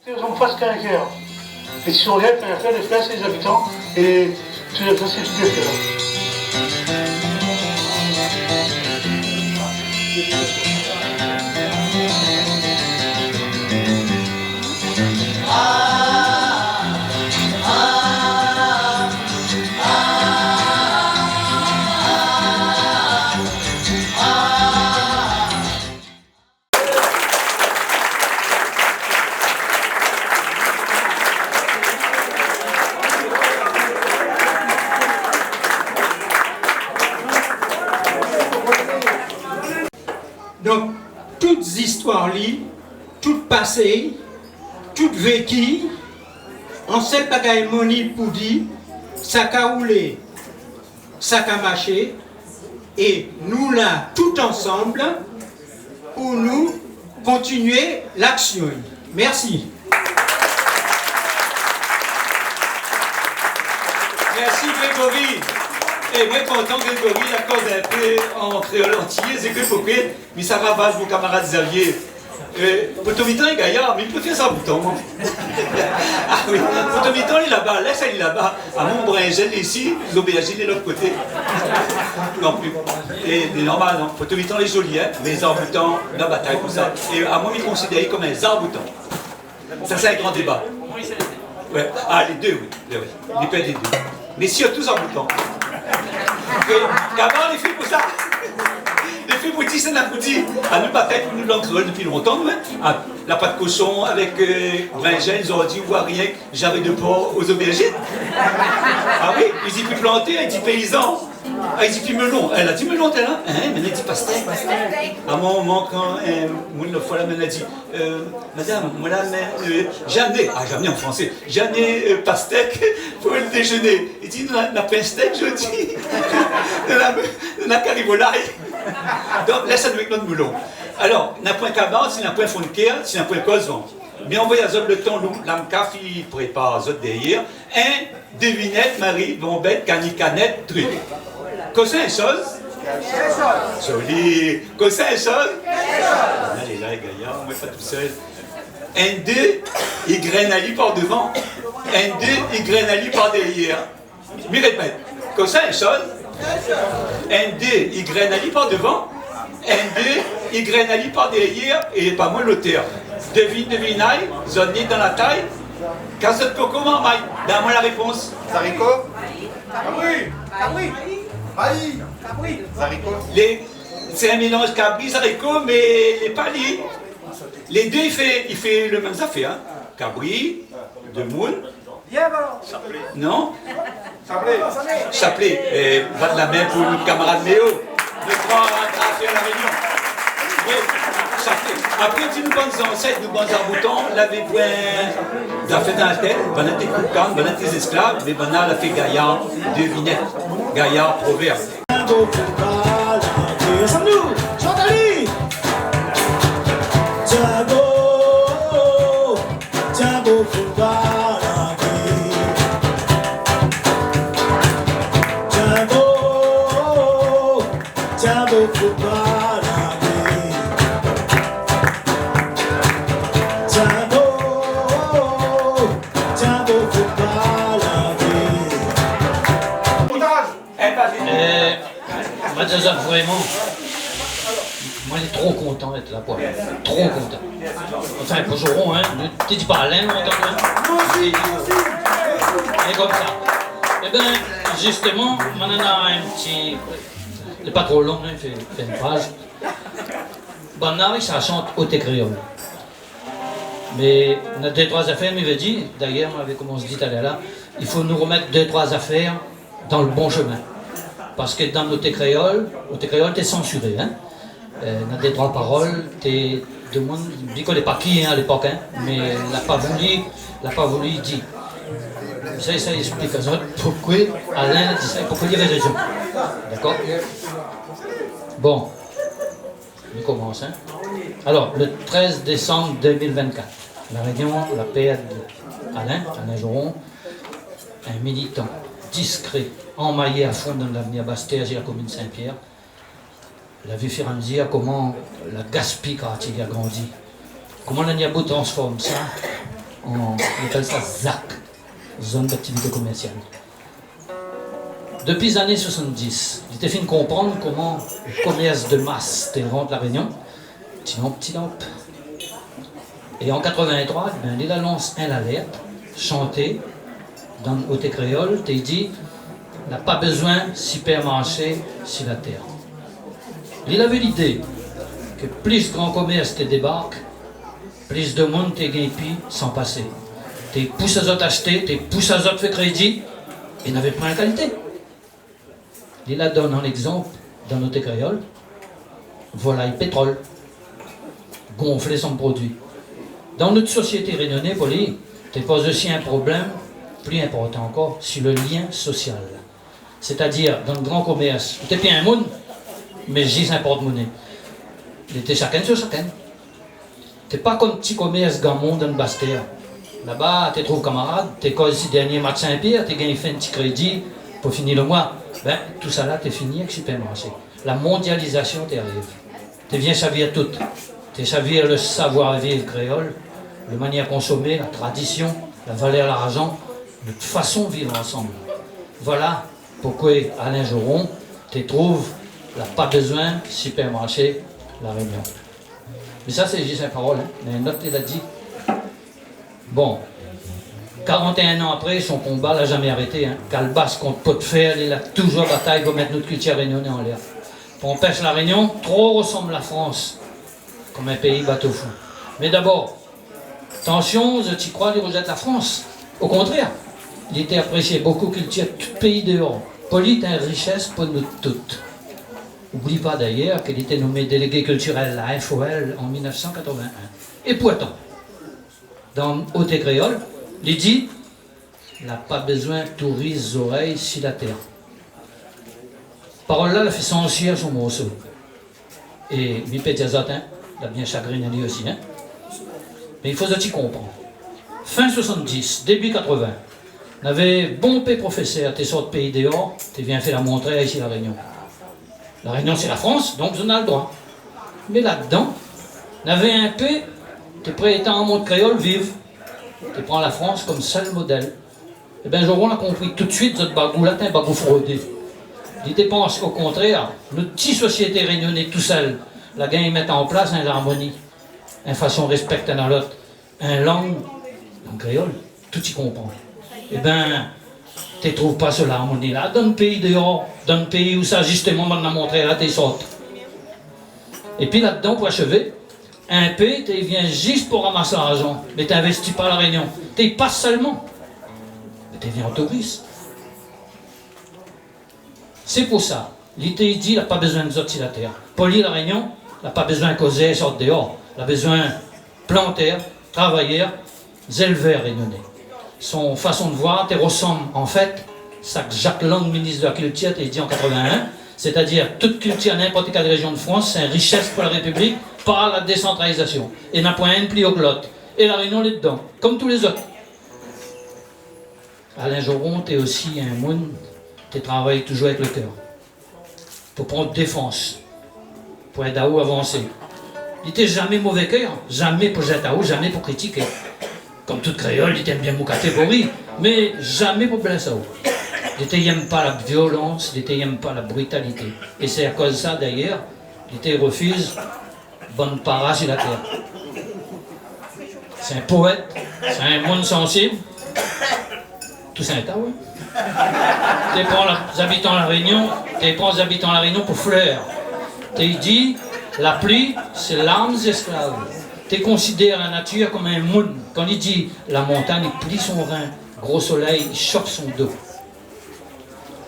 On passe caractère. Et si on regarde caractère, les frères, c'est les habitants, et tout ça, c'est tout bien fait. Donc, toutes histoires-là, toutes passées, toutes vécues, on sait pas qu'il y a moni pour dire, ça a roulé, ça a marché, et nous là, tout ensemble, pour nous continuer l'action. Merci. Merci Grégory. Et moi, content Grégory, à cause d'un peu en créole entier, c'est que faut que, mais ça ravage mon camarade Xavier. Potomitan est gaillard, mais il peut faire ça bouton. Ah oui, Potomitan il est là-bas, laisse il est là-bas. À Montbringel ici, l'aubergine est de l'autre côté. Non plus. Et normal, non. Potomitan est joli, hein, mais les arboutants, la bataille, tout ça. Et à moi, il est considéré comme un arbutant. Ça, c'est un grand débat. Ouais. Ah, les deux, oui. Les pères des deux. Mais surtout arboutants. Qu'avant, les filles pour ça. Les filles pour dire, c'est un dit. À nous, bataille pour nous l'encreux depuis longtemps, nous, hein. La pâte cochon avec bringel, ils ont dit, on voit rien, j'avais de porc aux aubergines. Ah oui, ils disent plus planté, ils disent paysan. Ah, il dit plus melon. Elle a dit melon, t'es là? Hein, mais elle dit pastèque. À mon moment, quand une fois, la mère a dit, madame, moi là, jamais, jamais en français, jamais pastèque pour le déjeuner. Il dit, la pastèque, je dis, de la caribolaille. Donc, laisse avec notre melon. Alors, n'a point cabane, c'est n'a point foncaire, c'est n'a point cosson. Mais on voit à zone le temps, l'amcaf, il prépare zone derrière. Un, devinette, Marie, bombette, canicanette, truc. Cossin et chose? Joli. Cossin et chose? Allez là, les gaillards, moi pas tout seul. Un, deux, il grenali par devant. Un, deux, il grenali par derrière. Mais répète. Cossin et chose? Un, deux, il grenali par devant. Un, deux, il grenali par derrière. Et pas moi l'auteur. Devinaille, zone dans la taille. Casse de coco, marmaille. Donne-moi la réponse. Zaricot? Cabri. Cabri. Maï. Cabri. Zaricot. C'est un mélange cabri, zaricot, mais les palis. Les deux, il fait le même affaire. Hein. Cabri, de moule. Non? Chapelet. Va de la main pour notre camarade Léo. Le grand à faire la réunion. Oui. Après, si nous bonnes ancêtres, nous bonnes arboutants, l'avait point d'affaires dans la tête, ben on était coucans, ben on était esclaves, mais ben on a fait gaillard, devinette, gaillard, proverbe. Ensemble-nous, chantez-lui! Django, football, Django, football. Vraiment, moi je suis trop content d'être là, quoi. Trop content. Enfin, pour Joron, hein, tu dis pas Alain, mais comme ça. Eh bien, justement, maintenant, un petit. Il n'est pas trop long, hein, il fait une phrase. Bon, là, ça chante au créole. Mais on a deux, trois affaires, il m'avait dit, d'ailleurs, comme on se dit tout à l'heure, il faut nous remettre deux, trois affaires dans le bon chemin. Parce que dans nos créoles, t'es censuré, hein. Dans des trois paroles, t'es de monde, je dis qu'on n'est pas qui hein, à l'époque, hein, mais l'a pas voulu dire. Ça explique pourquoi Alain a dit ça et pourquoi il avait raison. D'accord? Bon, on commence, hein. Alors, le 13 décembre 2024, la réunion, la paix d'Alain Joron, un militant discret, emmaillé à fond dans l'avenir Bastère et la commune Saint-Pierre. La vue Firanzia, comment la gaspille quand il a grandi. Comment la Niabo transforme ça on appelle ça ZAC, zone d'activité commerciale. Depuis les années 70, il était fait de comprendre comment le commerce de masse était rendu la Réunion, petit lampe. Et en 83, ben, il a lancé un alerte, chanté, dans le haut créole, il dit, n'a pas besoin de supermarché sur la terre. Il avait l'idée que plus grand commerce te débarque, plus de monde te gagne sans passer. T'es poussé à autres acheter, t'es poussé à autres fait crédit, et n'avait pas la qualité. Il a donné un exemple dans notre créole. Voilà le pétrole. Gonfler son produit. Dans notre société réunionnais, Poli, tu poses aussi un problème, plus important encore, sur le lien social. C'est-à-dire, dans le grand commerce, tu es bien un monde, mais j'y un porte-monnaie. Il était chacun sur chacun. Tu n'es pas comme petit commerce gamon dans le Bastère. Là-bas, tu trouves camarades, tu es si dernier match Saint-Pierre, tu gagnes fait un petit crédit pour finir le mois. Ben, tout ça là, tu es fini avec le supermarché. La mondialisation t'arrive. Tu viens chavir tout. Tu chavir le savoir-vivre créole, la manière de consommer, la tradition, la valeur de l'argent, notre façon de vivre ensemble. Voilà pourquoi Alain Joron, tu trouves, il n'a pas besoin de supermarché La Réunion. Mais ça, c'est juste une parole, hein. Mais un autre, il a dit. Bon, 41 ans après, son combat l'a jamais arrêté. Hein. Calbas contre pot de fer, il a toujours bataille pour mettre notre culture réunionnais en l'air. Pour empêcher la Réunion, trop ressemble la France, comme un pays bateau-fou. Mais d'abord, attention, tu crois qu'il rejette la France. Au contraire, il était apprécié beaucoup culture tout pays dehors. Poli est une richesse pour nous toutes. N'oublie pas d'ailleurs qu'il était nommé délégué culturel à la FOL en 1981. Et pourtant, dans Haute Créole, il dit il n'a pas besoin de touristes oreilles sur la terre. Parole là, elle fait sentir son morceau. Et Mipé Diazatin, il a bien chagriné lui aussi. Hein? Mais il faut que tu comprends. Fin 70, début 80, on avait bon pé professeur, t'es sorti de pays dehors, t'es bien fait la montrer ici à La Réunion. La Réunion c'est la France, donc on a le droit. Mais là-dedans, on avait un peu, t'es prêt étant en monde créole, vive. Tu prends la France comme seul modèle. Et bien, Joron a compris tout de suite, notre bagou latin, bagou fraudé. Il dépense au contraire, notre petite société réunionnais tout seul, la gang met en place une harmonie, une façon de respecter dans l'autre, une langue, en créole, tout y comprend. Eh bien, tu ne trouves pas cette harmonie-là dans le pays dehors, dans le pays où ça justement on a montré là tes sortes. Et puis là-dedans, pour achever, un peu, tu viens juste pour ramasser l'argent, mais tu n'investis pas à La Réunion. Tu pas seulement, mais tu viens en touriste. C'est pour ça, l'IT dit, il n'a pas besoin de autres sur la terre. Poli La Réunion, il n'a pas besoin de causer, sorte dehors. Il a besoin de planter, travailler, éleveurs réunionnais. Son façon de voir, te ressemble en fait, ça que Jacques Lang, ministre de la Culture, t'a dit en 81, c'est-à-dire toute culture, n'importe quelle région de France, c'est une richesse pour la République par la décentralisation. Et n'a point un pli au glotte. Et La Réunion est dedans, comme tous les autres. Alain Joron, t'es aussi un monde, tu travailles toujours avec le cœur. Pour prendre défense, pour être à haut avancer. Il n'était jamais mauvais cœur, jamais pour jeter à haut, jamais pour critiquer. Comme toute créole, il aime bien mon catégorie, mais jamais pour blesser à haut. Il n'aime pas la violence, il n'aime pas la brutalité. Et c'est à cause de ça d'ailleurs, il refuse bonne para sur la terre. C'est un poète, c'est un monde sensible. Tout ça est à ouais. Tu prends les habitants de La Réunion, tu prends les habitants de La Réunion pour fleurs. Tu dis, la pluie, c'est l'arme des esclaves. Tu considères la nature comme un monde. Quand il dit, la montagne, il plie son rein, gros soleil, il chope son dos.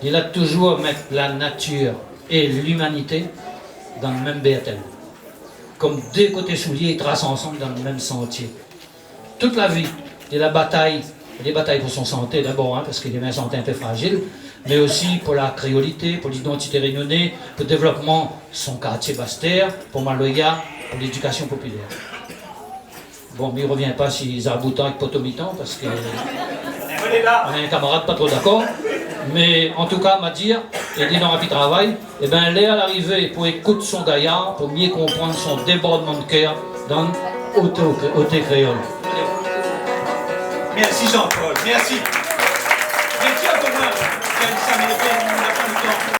Il a toujours mis la nature et l'humanité dans le même BTL. Comme deux côtés souliers, ils tracent ensemble dans le même sentier. Toute la vie, il y a la bataille. Des batailles pour son santé d'abord, hein, parce qu'il avait une santé un peu fragile, mais aussi pour la créolité, pour l'identité réunionnais, pour le développement de son quartier Bastère, pour Maloya, pour l'éducation populaire. Bon, mais il ne revient pas si Zarboutan avec Potomitan, parce qu'on a un camarade pas trop d'accord, mais en tout cas, m'a dire, et dit dans Rapid Travail, eh bien, elle est à l'arrivée pour écouter son gaillard, pour mieux comprendre son débordement de cœur dans Haute Créole. Merci Jean-Paul, merci. Merci à toi, qui a dit ça, mais on n'a pas le temps.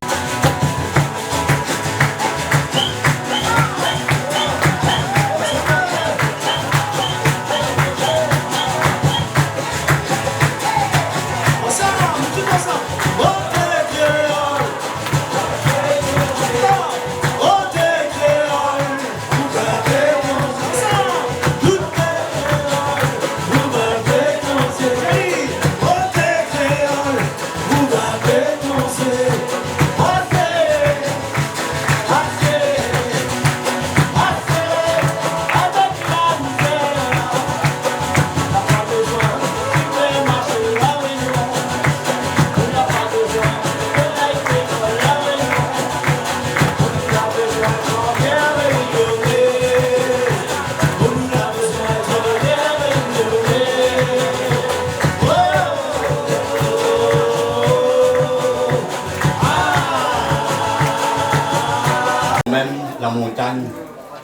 Même la montagne,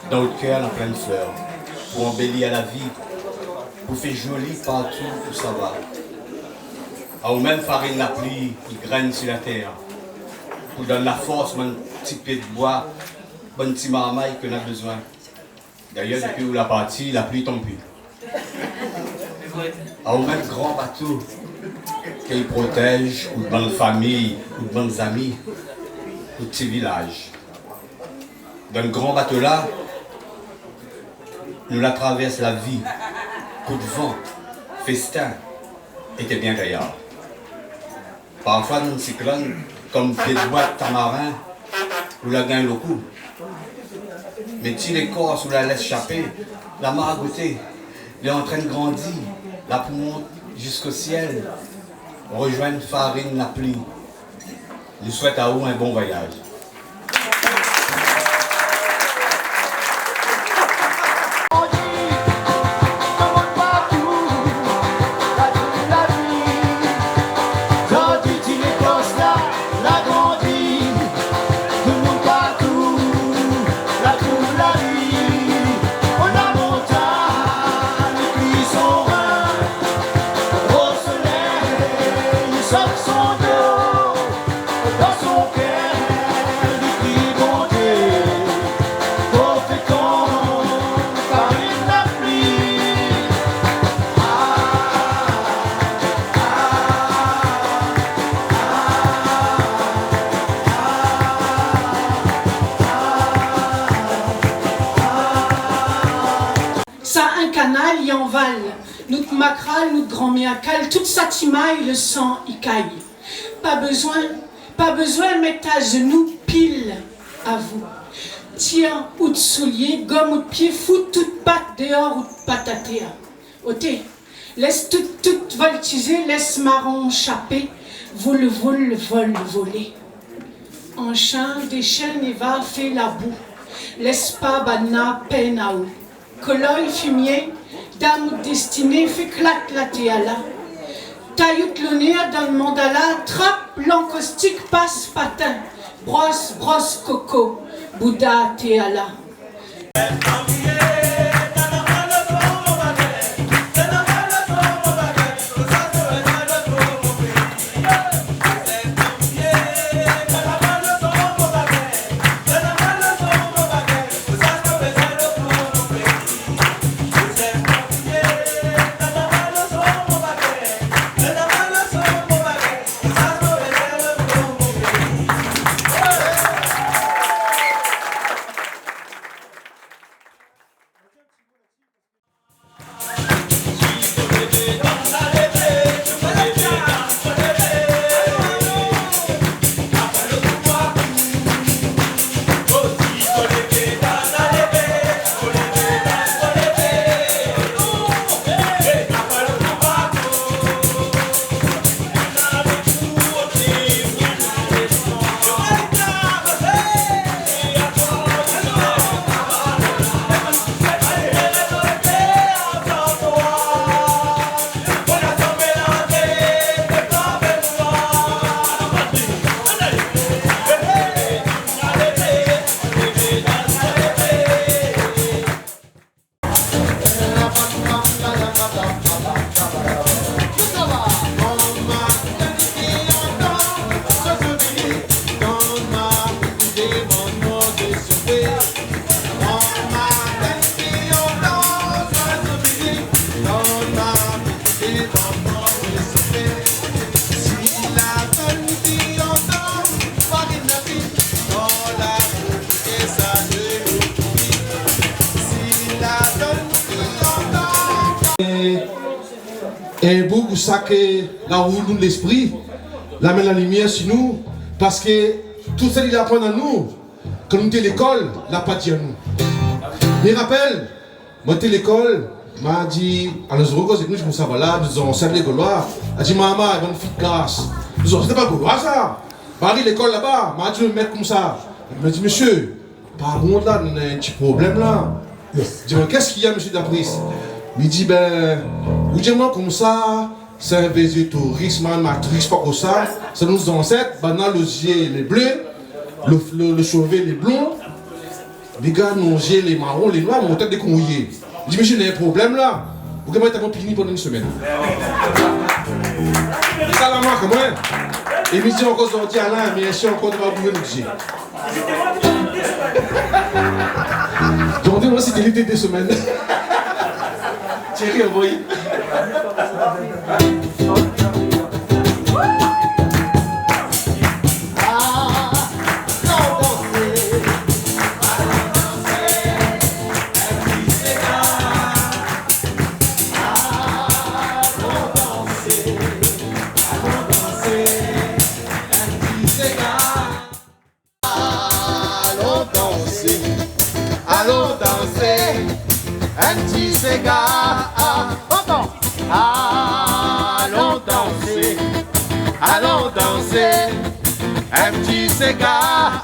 dans le cœur en pleine fleur, pour embellir la vie, pour faire joli partout où ça va. À ou même farine la pluie qui graine sur la terre, pour donner la force, mon petit pied de bois, bon petit marmaille qu'on a besoin. D'ailleurs, depuis où la partie, la pluie tombe plus. À ou même grand bateau qui protège, ou de bonnes familles, ou de bonnes amis, ou de petits villages. Dans le grand bateau là, nous la traverse la vie, coup de vent, festin, était bien gaillard. Parfois nous cyclone comme des bois de tamarin ou la gagne le coup. Mais si l'écorce ou la laisse chapper, la maragouté, elle est en train de grandir, la poumon jusqu'au ciel, rejoindre farine la pluie. Nous souhaite à vous un bon voyage. Ça un canal y en val, notre macral, notre grand miacal, toute sa timaille, le sang y caille. Pas besoin mettre à genoux pile à vous. Tiens ou de souliers, gomme ou de pied, fout toute patte dehors ou de patatéa. Ôtez, laisse toute voltiger, laisse marron chapper, vol voler. En chien, des chaînes et va fait la boue, laisse pas banna peine à ou. Coloille fumier, dame ou destinée, fait claque la théala. Taillout le nez dans le mandala, trappe l'encaustique, passe patin, brosse coco, Bouddha théala. Et beaucoup ça que la roue de l'esprit, la met la lumière sur nous, parce que tout ça il apprend à nous. Quand nous étions à l'école, il n'a pas dit à nous. Je me rappelle, moi j'étais à l'école, m'a dit, à nous regarder avec nous, je me suis dit, voilà, nous avons enseigné les Gaulois. Elle a dit, maman, elle va nous faire grâce. Nous avons dit, c'était pas Gaulois ça. Paris, l'école là-bas, m'a dit, je vais me mettre comme ça. Elle m'a dit, monsieur, par contre là, on a un petit problème là. Je dis, qu'est-ce qu'il y a, monsieur Daprice? Il dit, ben, vous dites-moi comme ça, c'est un végétourisme, un matrice, pas comme ça. C'est nos ancêtres, maintenant, le yeux, les bleus, le chauvet, les blonds. Les gars, nos yeux, les marrons, les noirs, mon tête des conouillés. Il dit, monsieur, il y a un problème là. Vous pouvez mettre un pini pendant une semaine. Ça, la marque, moi. Et il me dit encore, on dit, Alain, mais si encore, tu vas bouger le budget. Donc, moi, c'était l'été des semaines. Thierry, envoyé. Allons danser, un petit cigare. Allons danser, allons danser, un petit cigare.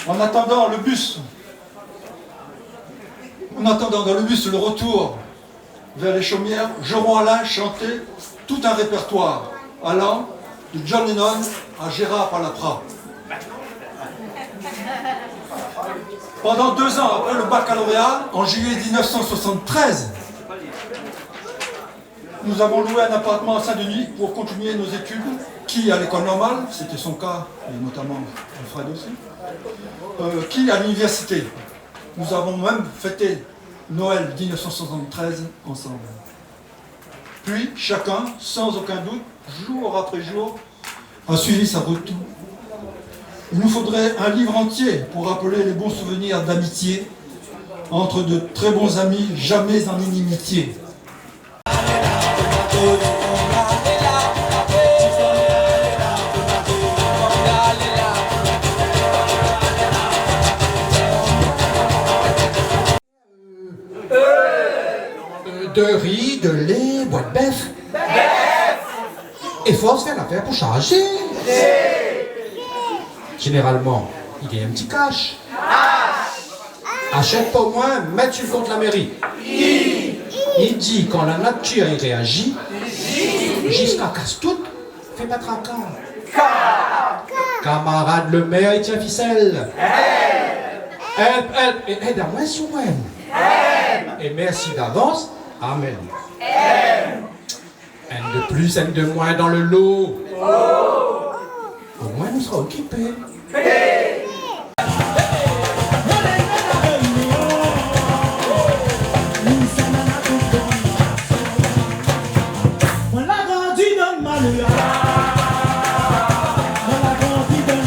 En attendant le bus, dans le bus le retour vers les Chaumières, Joron Alain chantait tout un répertoire allant de John Lennon à Gérard Palapra. Pendant 2 ans après le baccalauréat, en juillet 1973, nous avons loué un appartement à Saint-Denis pour continuer nos études, qui à l'école normale, c'était son cas, et notamment Fred aussi, qui à l'université. Nous avons même fêté Noël 1973 ensemble. Puis chacun, sans aucun doute, jour après jour, a suivi sa route. Il nous faudrait un livre entier pour rappeler les bons souvenirs d'amitié entre de très bons amis, jamais en inimitié. De riz, de lait, boîte de bœuf. Et faut se faire l'affaire pour charger. Généralement, il y a un petit cash. Achète pas au moins, mets tu contre la mairie. Il dit quand la nature y réagit, jusqu'à casse tout, fais pas tracas. Camarade le maire, il tient ficelle. Help, et aide à moi si on aime. Et merci d'avance. Amen. Un de plus, un de moins dans le lot. Au moins, nous serons occupés. On l'a grandi dans le malheur. On l'a grandi dans le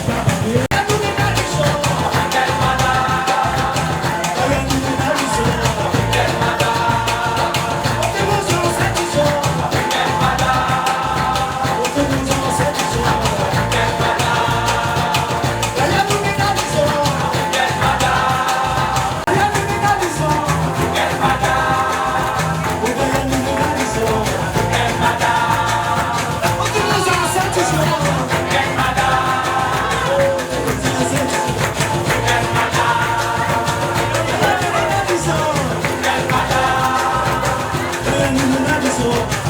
maison.